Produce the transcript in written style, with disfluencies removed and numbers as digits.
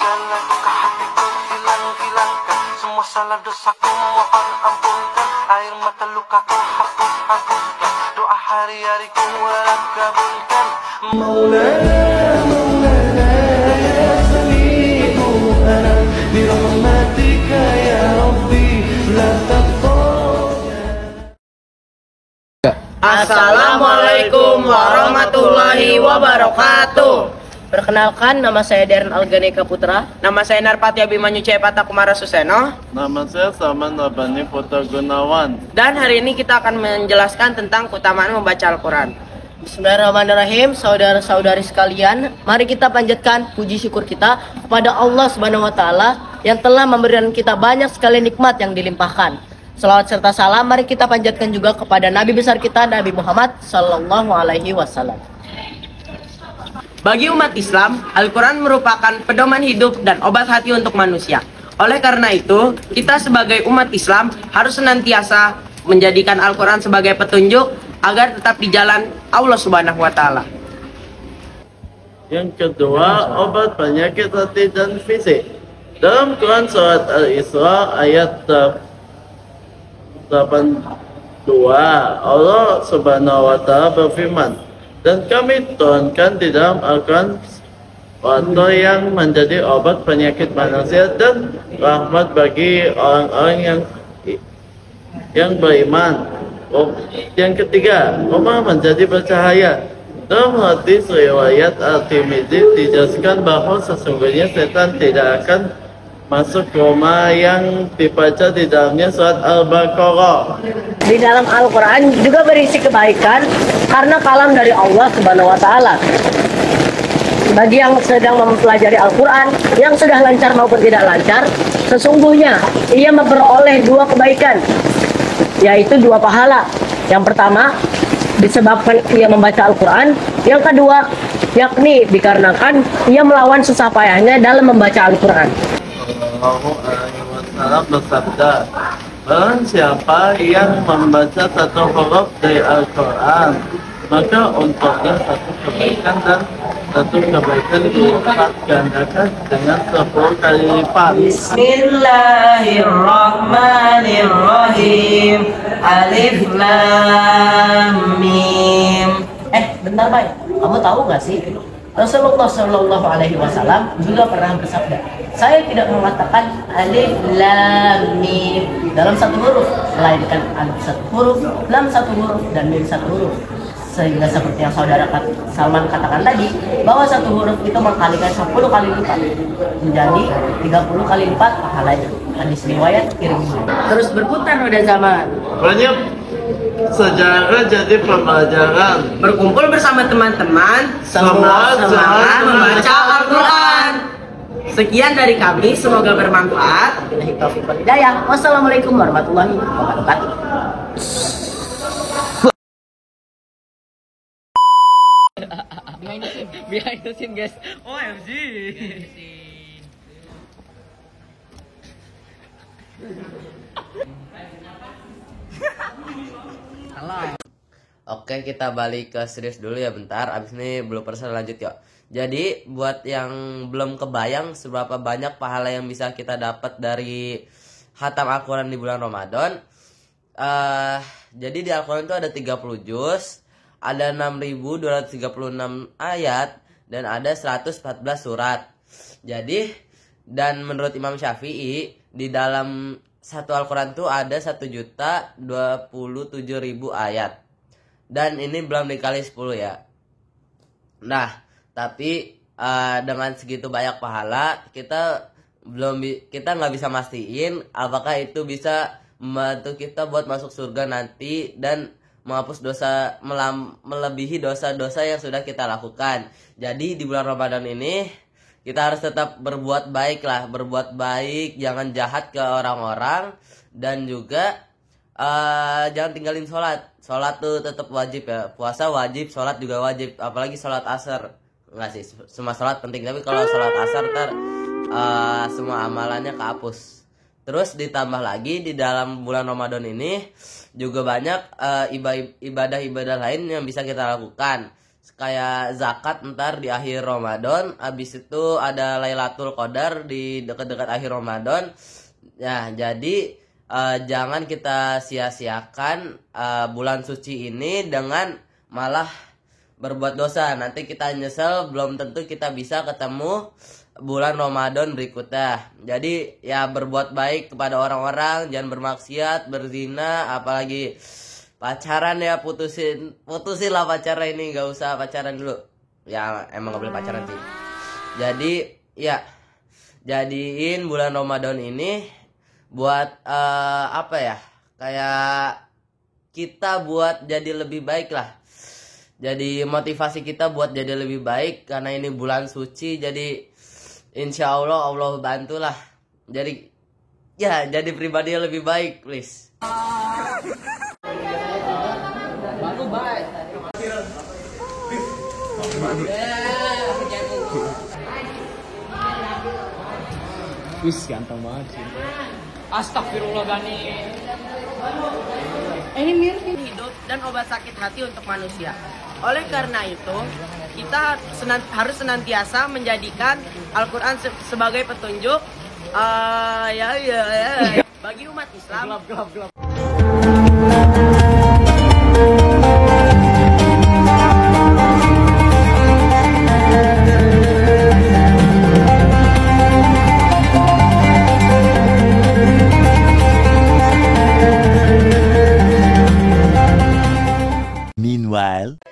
Segala duka hatiku hilang-hilangkan, semua salah dosaku mohon ampunkan, air mata lukaku hapuskan, doa hari-hari ku harap kabulkan. Maulana, Maulana, ya sami'u ana, birahmatika ya Rabbi, la taqta'na. Assalamualaikum warahmatullahi wabarakatuh. Perkenalkan, nama saya Darren Alganeka Putra. Nama saya Narpati Abimanyu Cepata Kumara Suseno. Nama saya Salman Rabbani Putra Gunawan. Dan hari ini kita akan menjelaskan tentang keutamaan membaca Al-Quran. Bismillahirrahmanirrahim. Saudara-saudari sekalian, mari kita panjatkan puji syukur kita kepada Allah Subhanahu wa taala yang telah memberikan kita banyak sekali nikmat yang dilimpahkan. Salawat serta salam mari kita panjatkan juga kepada Nabi besar kita, Nabi Muhammad sallallahu alaihi wasallam. Bagi umat Islam, Al-Quran merupakan pedoman hidup dan obat hati untuk manusia. Oleh karena itu, kita sebagai umat Islam harus senantiasa menjadikan Al-Quran sebagai petunjuk agar tetap di jalan Allah Subhanahu wa taala. Yang kedua, obat penyakit hati dan fisik. Dalam Quran surat Al-Isra ayat 82, Allah Subhanahu wa taala berfirman, dan kami turunkan di dalam Al-Quran waktu yang menjadi obat penyakit manusia dan rahmat bagi orang-orang yang beriman. Yang ketiga, rumah menjadi bercahaya. Dalam hadis riwayat Al-Tirmidzi dijelaskan bahwa sesungguhnya setan tidak akan masuk rumah yang dibaca di dalamnya surat Al-Baqarah. Di dalam Al-Quran juga berisi kebaikan karena kalam dari Allah Subhanahu wa taala. Bagi yang sedang mempelajari Al-Quran, yang sudah lancar maupun tidak lancar, sesungguhnya ia memperoleh dua kebaikan, yaitu dua pahala. Yang pertama, disebabkan ia membaca Al-Quran. Yang kedua, yakni dikarenakan ia melawan susah payahnya dalam membaca Al-Quran. Sallallahu alaihi wasallam bersabda, barang siapa yang membaca satu huruf dari Al-Quran, maka untuknya satu kebaikan dan satu kebaikan dilipat gandakan dengan 10 kali lipat. Bismillahirrahmanirrahim. Alif Lam Mim. Bentar, Bay. Kamu tahu nggak sih? Rasulullah Shallallahu Alaihi Wasallam juga pernah bersabda, saya tidak mengatakan alif lam mim dalam satu huruf, melainkan alif satu huruf, lam satu huruf, dan mim satu huruf. Sehingga seperti yang saudara Salman katakan tadi, bahwa satu huruf itu mengkalikan 10 kali lipat, menjadi 30 kali lipat pahalanya. Hadis riwayat Tirmidzi. Terus berputar roda zaman. Banyak sejarah jadi pembelajaran. Berkumpul bersama teman-teman, semua semangat membaca Al-Quran. Sekian dari kami, semoga bermanfaat. Billahi taufiq wal hidayah. Wassalamualaikum warahmatullahi wabarakatuh. Behind the scene guys. OMG. Oke, kita balik ke serius dulu ya bentar. Abis ini blooper lanjut yuk. Jadi buat yang belum kebayang seberapa banyak pahala yang bisa kita dapat dari khatam Al-Quran di bulan Ramadan. Jadi di Al-Quran itu ada 30 juz, ada 6.236 ayat, dan ada 114 surat. Jadi, dan menurut Imam Syafi'i, di dalam satu Al-Quran itu ada 1.027.000 ayat. Dan ini belum dikali 10 ya. Nah, tapi dengan segitu banyak pahala, kita nggak bisa mastiin apakah itu bisa membantu kita buat masuk surga nanti dan menghapus dosa, melebihi dosa-dosa yang sudah kita lakukan. Jadi di bulan Ramadan ini kita harus tetap berbuat baik lah, berbuat baik, jangan jahat ke orang-orang, dan juga jangan tinggalin sholat. Sholat tuh tetap wajib ya, puasa wajib, sholat juga wajib, apalagi sholat asar. Enggak sih, semua sholat penting, tapi kalau sholat asar semua amalannya kehapus. Terus ditambah lagi di dalam bulan Ramadan ini juga banyak ibadah-ibadah lain yang bisa kita lakukan. kayak zakat ntar di akhir Ramadan, habis itu ada Lailatul Qadar di dekat-dekat akhir Ramadan. Nah, jadi jangan kita sia-siakan bulan suci ini dengan malah berbuat dosa. Nanti kita nyesel, belum tentu kita bisa ketemu bulan Ramadan berikutnya. Jadi ya berbuat baik kepada orang-orang, jangan bermaksiat, berzina, apalagi pacaran ya, putusin lah pacaran ini, gak usah pacaran dulu. Ya emang gak boleh pacaran sih. Jadi ya jadiin bulan Ramadan ini buat apa ya, kayak kita buat jadi lebih baik lah. Jadi motivasi kita buat jadi lebih baik karena ini bulan suci. Jadi insya Allah bantulah. Jadi ya jadi pribadi yang lebih baik, please. Baru baik. Wis ganteng banget sih. Astagfirullah Gani. Ini mirip hidup dan obat sakit hati untuk manusia. Oleh karena itu, kita harus senantiasa menjadikan Al-Quran sebagai petunjuk bagi umat Islam. Gelap. Meanwhile.